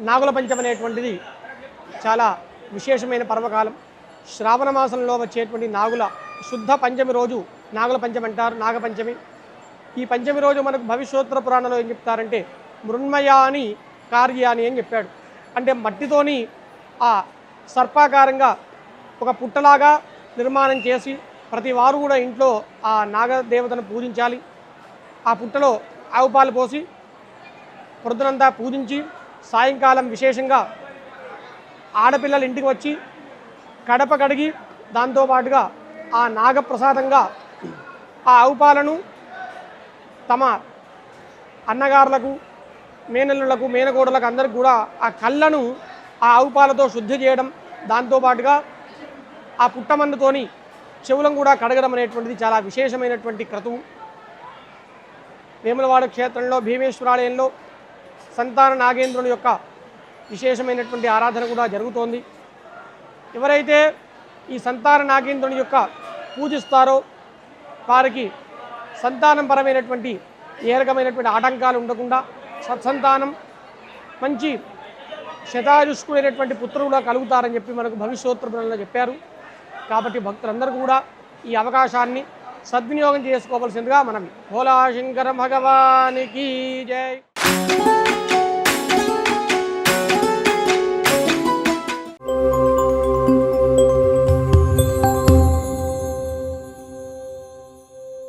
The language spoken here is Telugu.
నాగుల పంచమి అనేటువంటిది చాలా విశేషమైన పర్వకాలం. శ్రావణ మాసంలో వచ్చేటువంటి నాగుల శుద్ధ పంచమి రోజు నాగుల పంచమి అంటారు, నాగపంచమి. ఈ పంచమి రోజు మనకు భవిష్యోత్తర పురాణంలో ఏం చెప్తారంటే మృణ్మయాని కార్యాని అని చెప్పాడు. అంటే మట్టితోని ఆ సర్పాకారంగా ఒక పుట్టలాగా నిర్మాణం చేసి ప్రతి వారు కూడా ఇంట్లో ఆ నాగదేవతను పూజించాలి. ఆ పుట్టలో ఆవు పాలు పోసి పొద్దునంతా పూజించి సాయంకాలం విశేషంగా ఆడపిల్లలు ఇంటికి వచ్చి కడప కడిగి దాంతోపాటుగా ఆ నాగప్రసాదంగా ఆ ఆవు పాలను తమ అన్నగారులకు, మేనల్లులకు, మేనకోడలకు అందరికి కూడా ఆ కళ్ళను ఆ ఆవు పాలతో శుద్ధి చేయడం, దాంతోపాటుగా ఆ పుట్టమన్నుతోని చెవులను కూడా కడగడం అనేటువంటిది చాలా విశేషమైనటువంటి క్రతువు. వేములవాడ క్షేత్రంలో భీమేశ్వరాలయంలో సంతాన నాగేంద్రుని యొక్క విశేషమైనటువంటి ఆరాధన కూడా జరుగుతోంది. ఎవరైతే ఈ సంతాన నాగేంద్రుని యొక్క పూజిస్తారో వారికి సంతానంపరమైనటువంటి ఏ రకమైనటువంటి ఆటంకాలు ఉండకుండా సత్సంతానం, మంచి శతాయుష్కుడైనటువంటి పుత్రులు కలుగుతారని చెప్పి మనకు భవిష్యోత్తరంలో చెప్పారు. కాబట్టి భక్తులందరూ కూడా ఈ అవకాశాన్ని సద్వినియోగం చేసుకోవాల్సిందిగా మనం. భోలా శంకర భగవానికి జై.